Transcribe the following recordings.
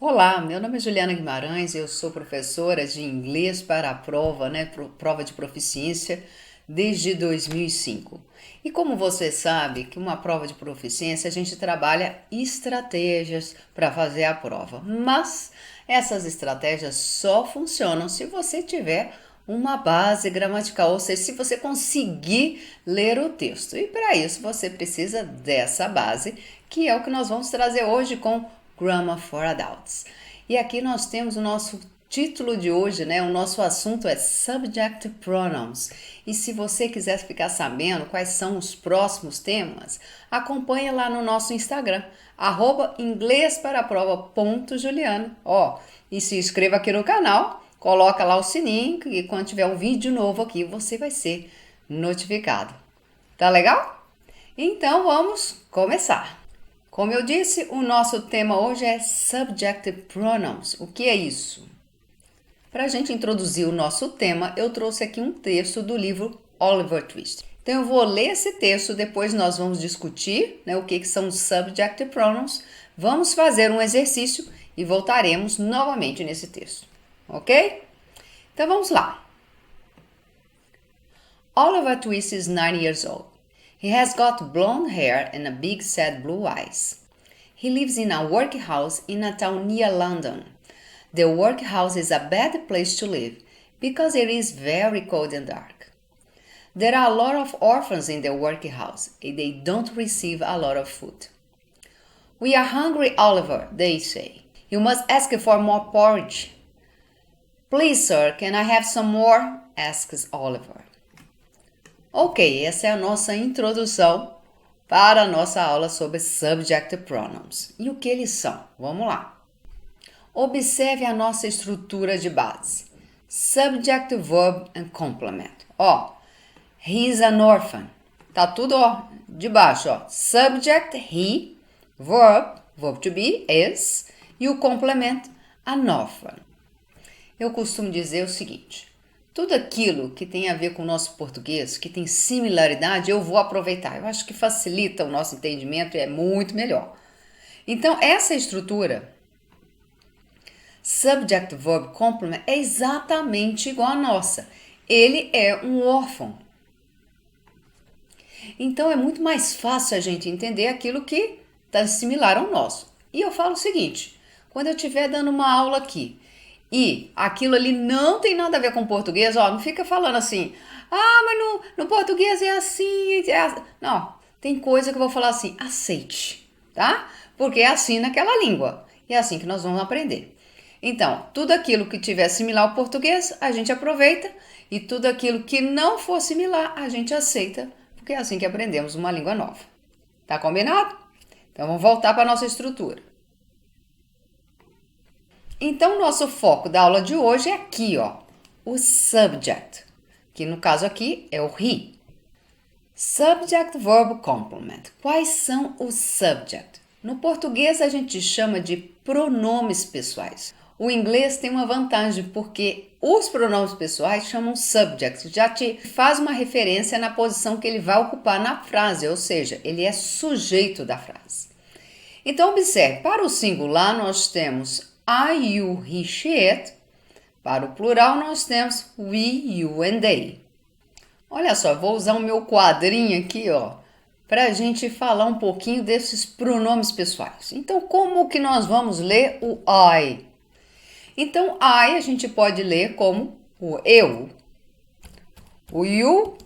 Olá, meu nome é Juliana Guimarães, eu sou professora de inglês para a prova, prova de proficiência desde 2005. E como você sabe que uma prova de proficiência a gente trabalha estratégias para fazer a prova, mas essas estratégias só funcionam se você tiver uma base gramatical, ou seja, se você conseguir ler o texto. E para isso você precisa dessa base, que é o que nós vamos trazer hoje com Grammar for Adults. E aqui nós temos o nosso título de hoje, né? O nosso assunto é Subject Pronouns. E se você quiser ficar sabendo quais são os próximos temas, acompanhe lá no nosso Instagram, @inglesparaprova.juliana. Ó, e se inscreva aqui no canal, coloca lá o sininho e quando tiver um vídeo novo aqui, você vai ser notificado. Tá legal? Então vamos começar. Como eu disse, o nosso tema hoje é Subjective Pronouns. O que é isso? Para a gente introduzir o nosso tema, eu trouxe aqui um texto do livro Oliver Twist. Então eu vou ler esse texto, depois nós vamos discutir, o que são os Subjective Pronouns, vamos fazer um exercício e voltaremos novamente nesse texto, ok? Então vamos lá. Oliver Twist is 9 years old. He has got blonde hair and a big sad blue eyes. He lives in a workhouse in a town near London. The workhouse is a bad place to live because it is very cold and dark. There are a lot of orphans in the workhouse and they don't receive a lot of food. We are hungry, Oliver, they say. You must ask for more porridge. Please, sir, can I have some more? Asks Oliver. Ok, essa é a nossa introdução para a nossa aula sobre Subject Pronouns. E o que eles são? Vamos lá. Observe a nossa estrutura de base. Subject, Verb and Complement. Ó, he is an orphan. Tá tudo de baixo, ó. Subject, he. Verb to be, is. E o complement, an orphan. Eu costumo dizer o seguinte. Tudo aquilo que tem a ver com o nosso português, que tem similaridade, eu vou aproveitar. Eu acho que facilita o nosso entendimento e é muito melhor. Então, essa estrutura, Subject, Verb, Complement, é exatamente igual à nossa. Ele é um órfão. Então, é muito mais fácil a gente entender aquilo que está similar ao nosso. E eu falo o seguinte, quando eu estiver dando uma aula aqui, e aquilo ali não tem nada a ver com português, ó, não fica falando assim, mas no português é assim, Não, tem coisa que eu vou falar assim, aceite, tá? Porque é assim naquela língua, e é assim que nós vamos aprender. Então, tudo aquilo que tiver similar ao português, a gente aproveita, e tudo aquilo que não for similar, a gente aceita, porque é assim que aprendemos uma língua nova. Tá combinado? Então, vamos voltar para a nossa estrutura. Então, o nosso foco da aula de hoje é aqui, ó, o subject, que no caso aqui é o he. Subject, verb, complement. Quais são os subject? No português a gente chama de pronomes pessoais. O inglês tem uma vantagem porque os pronomes pessoais chamam subject, já te faz uma referência na posição que ele vai ocupar na frase, ou seja, ele é sujeito da frase. Então, observe, para o singular nós temos I, you, he, she, it. Para o plural, nós temos we, you and they. Olha só, vou usar o meu quadrinho aqui, ó, para a gente falar um pouquinho desses pronomes pessoais. Então, como que nós vamos ler o I? Então, I a gente pode ler como o eu. O you,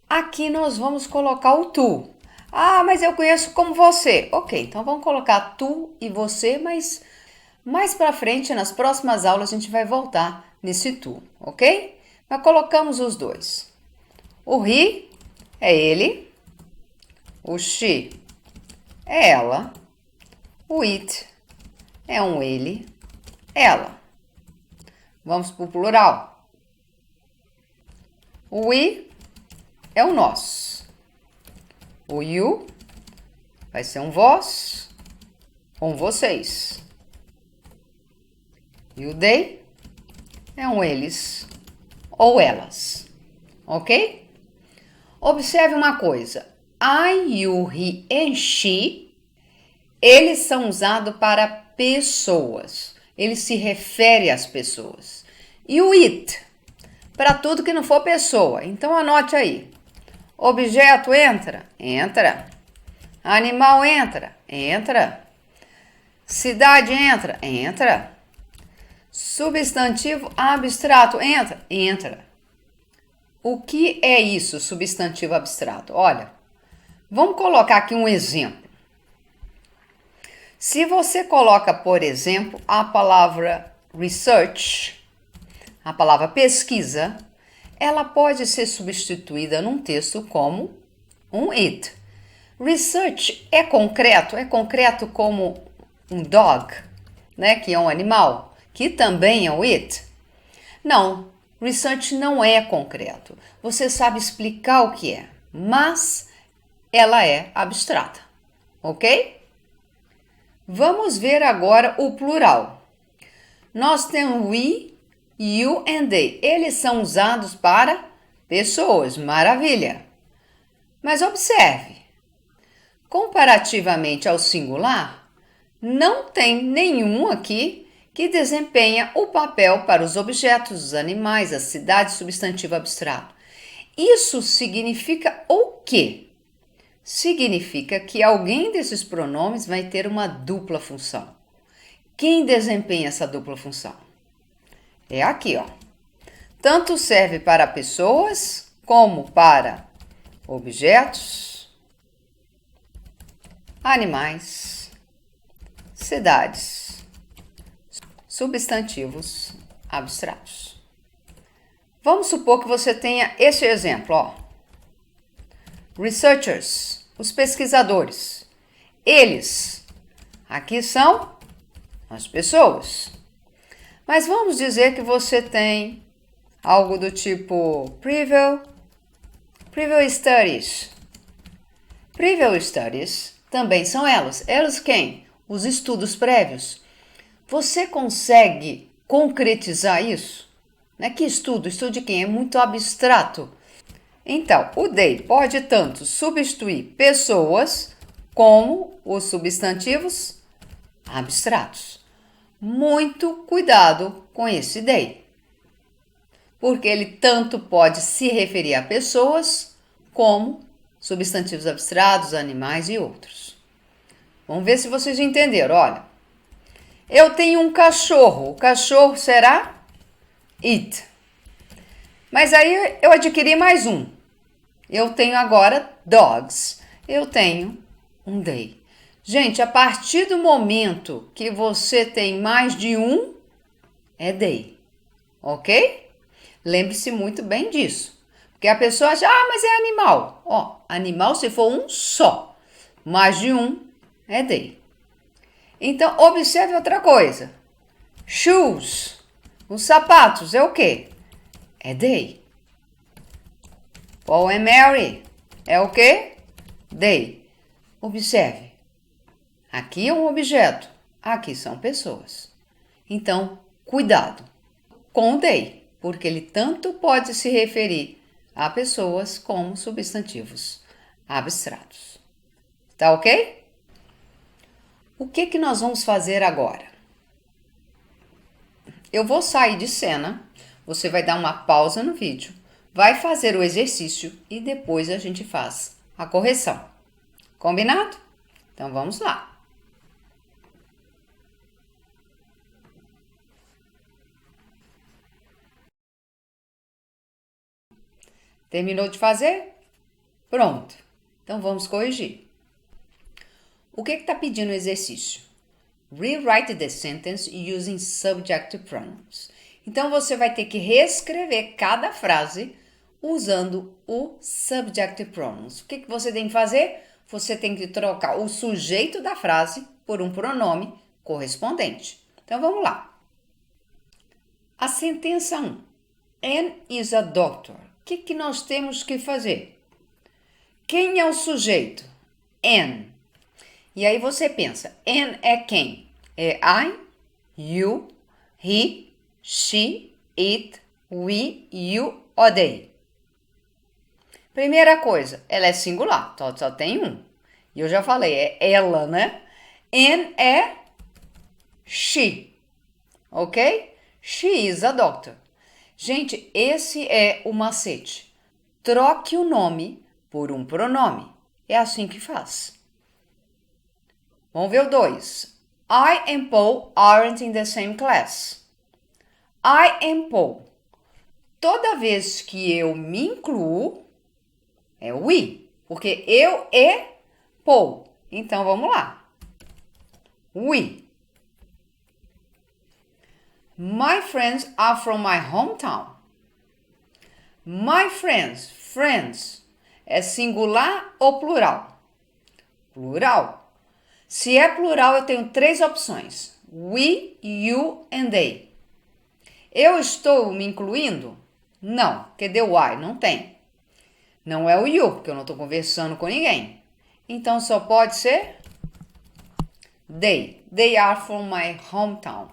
aqui nós vamos colocar o tu. Mas eu conheço como você. Ok, então vamos colocar tu e você, mas mais para frente, nas próximas aulas, a gente vai voltar nesse tu, ok? Mas colocamos os dois. O he é ele, o she é ela, o it é um ele, ela. Vamos para o plural. O we é o nós. O you vai ser um vós, um vocês. E o they é um eles ou elas, ok? Observe uma coisa, I, you, he and she, eles são usados para pessoas. Ele se refere às pessoas. E o it, para tudo que não for pessoa. Então anote aí. Objeto entra? Entra. Animal entra? Entra. Cidade entra? Entra. Substantivo abstrato entra? Entra. O que é isso, substantivo abstrato? Olha, vamos colocar aqui um exemplo. Se você coloca, por exemplo, a palavra research, a palavra pesquisa, ela pode ser substituída num texto como um it. Research é concreto como um dog, né, que é um animal, que também é o it. Não, research não é concreto. Você sabe explicar o que é, mas ela é abstrata, ok? Vamos ver agora o plural. Nós temos we, you and they. Eles são usados para pessoas, maravilha. Mas observe, comparativamente ao singular, não tem nenhum aqui que desempenha o papel para os objetos, os animais, a cidade, substantivo abstrato. Isso significa o quê? Significa que alguém desses pronomes vai ter uma dupla função. Quem desempenha essa dupla função? É aqui, ó. Tanto serve para pessoas como para objetos, animais, cidades, substantivos abstratos. Vamos supor que você tenha esse exemplo, ó. Researchers, os pesquisadores. Eles, aqui são as pessoas. Mas vamos dizer que você tem algo do tipo Preview Studies. Preview Studies também são elas. Elas quem? Os estudos prévios. Você consegue concretizar isso? Né? Que estudo? Estudo de quem? É muito abstrato. Então, o they pode tanto substituir pessoas como os substantivos abstratos. Muito cuidado com esse they, porque ele tanto pode se referir a pessoas como substantivos abstratos, animais e outros. Vamos ver se vocês entenderam. Olha, eu tenho um cachorro. O cachorro será it. Mas aí eu adquiri mais um. Eu tenho agora dogs. Eu tenho um they. Gente, a partir do momento que você tem mais de um, é they. Ok? Lembre-se muito bem disso. Porque a pessoa acha, mas é animal. Ó, animal se for um só. Mais de um, é they. Então, observe outra coisa. Shoes, os sapatos, é o quê? É they. Paul and Mary, é o quê? They. Observe. Aqui é um objeto, aqui são pessoas. Então, cuidado com o they, porque ele tanto pode se referir a pessoas como substantivos abstratos. Tá ok? O que nós vamos fazer agora? Eu vou sair de cena, você vai dar uma pausa no vídeo, vai fazer o exercício e depois a gente faz a correção. Combinado? Então vamos lá. Terminou de fazer? Pronto. Então vamos corrigir. O que está pedindo o exercício? Rewrite the sentence using subject pronouns. Então você vai ter que reescrever cada frase usando o subject pronouns. O que você tem que fazer? Você tem que trocar o sujeito da frase por um pronome correspondente. Então vamos lá. A sentença 1. Anne is a doctor. O que nós temos que fazer? Quem é o sujeito? Anne. E aí você pensa, Anne é quem? É I, you, he, she, it, we, you ou they. Primeira coisa, ela é singular, só tem um. E eu já falei, é ela, né? Anne é she, ok? She is a doctor. Gente, esse é o macete. Troque o nome por um pronome. É assim que faz. Vamos ver o 2. I and Paul aren't in the same class. I and Paul. Toda vez que eu me incluo, é we, porque eu e Paul. Então, vamos lá. We. My friends are from my hometown. My friends. Friends. É singular ou plural? Plural. Se é plural, eu tenho 3 opções. We, you and they. Eu estou me incluindo? Não, porque deu I, não tem. Não é o you, porque eu não estou conversando com ninguém. Então, só pode ser they. They are from my hometown.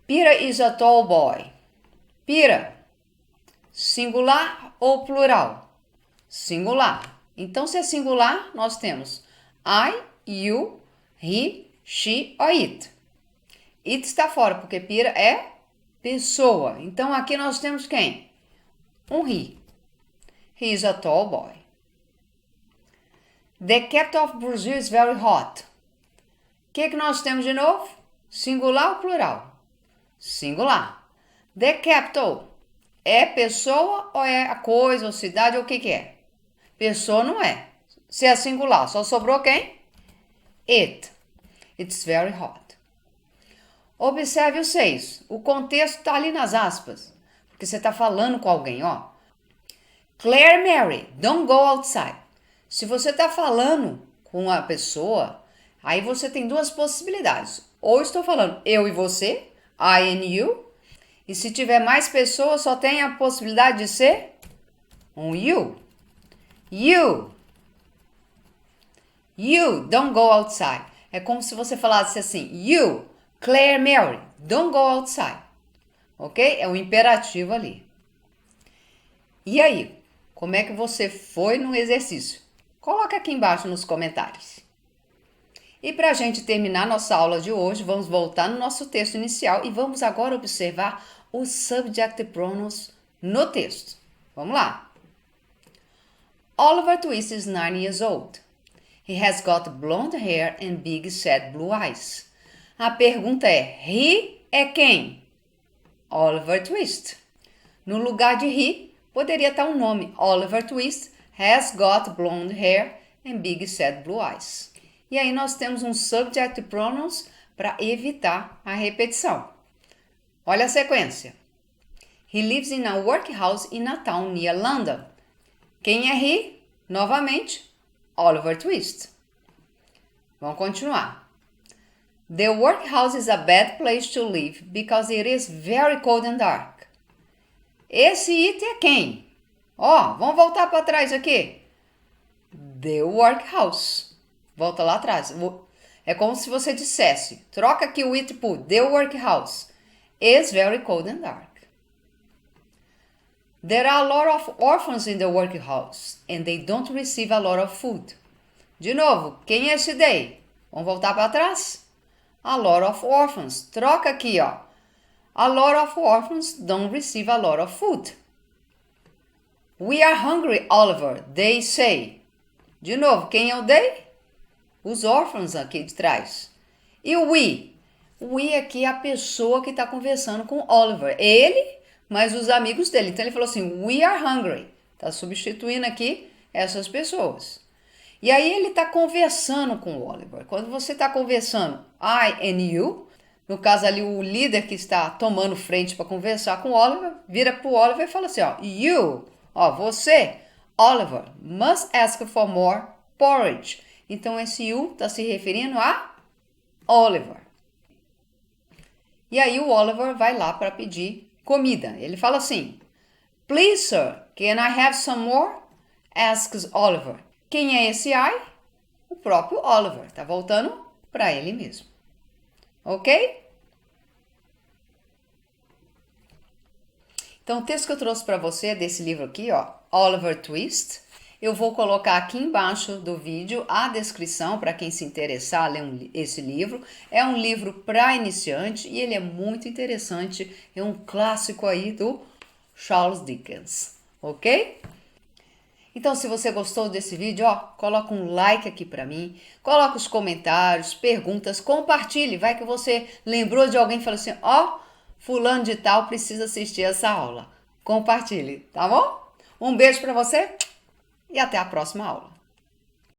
Peter is a tall boy. Peter, singular ou plural? Singular. Então, se é singular, nós temos I, you, he, she ou it. It está fora, porque Peter é pessoa. Então, aqui nós temos quem? Um he. He is a tall boy. The capital of Brazil is very hot. O que nós temos de novo? Singular ou plural? Singular. The capital é pessoa ou é a coisa ou cidade ou o que é? Pessoa não é. Se é singular, só sobrou quem? It. It's very hot. Observe o 6. O contexto está ali nas aspas. Porque você está falando com alguém, ó. Claire Mary, don't go outside. Se você está falando com a pessoa, aí você tem 2 possibilidades. Ou estou falando eu e você, I and you. E se tiver mais pessoas, só tem a possibilidade de ser um you. You. You, don't go outside. É como se você falasse assim, you, Claire Mary, don't go outside. Ok? É o imperativo ali. E aí, como é que você foi no exercício? Coloca aqui embaixo nos comentários. E para a gente terminar nossa aula de hoje, vamos voltar no nosso texto inicial e vamos agora observar os subject pronouns no texto. Vamos lá. Oliver Twist is 9 years old. He has got blonde hair and big sad blue eyes. A pergunta é, he é quem? Oliver Twist. No lugar de he, poderia estar um nome. Oliver Twist has got blonde hair and big sad blue eyes. E aí nós temos um subject pronouns para evitar a repetição. Olha a sequência. He lives in a workhouse in a town near London. Quem é he? Novamente, Oliver Twist. Vamos continuar. The workhouse is a bad place to live because it is very cold and dark. Esse it é quem? Ó, vamos voltar para trás aqui. The workhouse. Volta lá atrás. É como se você dissesse, troca aqui o it por the workhouse. Is very cold and dark. There are a lot of orphans in the workhouse and they don't receive a lot of food. De novo, quem é esse they? Vamos voltar para trás? A lot of orphans. Troca aqui, ó. A lot of orphans don't receive a lot of food. We are hungry, Oliver, they say. De novo, quem é o they? Os órfãos aqui de trás. E o we? O we aqui é a pessoa que está conversando com Oliver. Ele, mas os amigos dele. Então ele falou assim, we are hungry. Está substituindo aqui essas pessoas. E aí ele está conversando com o Oliver. Quando você está conversando I and you, no caso ali o líder que está tomando frente para conversar com o Oliver, vira para o Oliver e fala assim, ó, you, ó, você, Oliver, must ask for more porridge. Então esse you está se referindo a Oliver. E aí o Oliver vai lá para pedir comida. Ele fala assim, please sir, can I have some more? Asks Oliver. Quem é esse I? O próprio Oliver. Tá voltando para ele mesmo. Ok? Então, o texto que eu trouxe para você é desse livro aqui, ó, Oliver Twist. Eu vou colocar aqui embaixo do vídeo a descrição para quem se interessar a ler esse livro. É um livro para iniciante e ele é muito interessante. É um clássico aí do Charles Dickens, ok? Então, se você gostou desse vídeo, ó, coloca um like aqui para mim, coloca os comentários, perguntas, compartilhe. Vai que você lembrou de alguém e falou assim, ó, fulano de tal precisa assistir essa aula. Compartilhe, tá bom? Um beijo para você e até a próxima aula.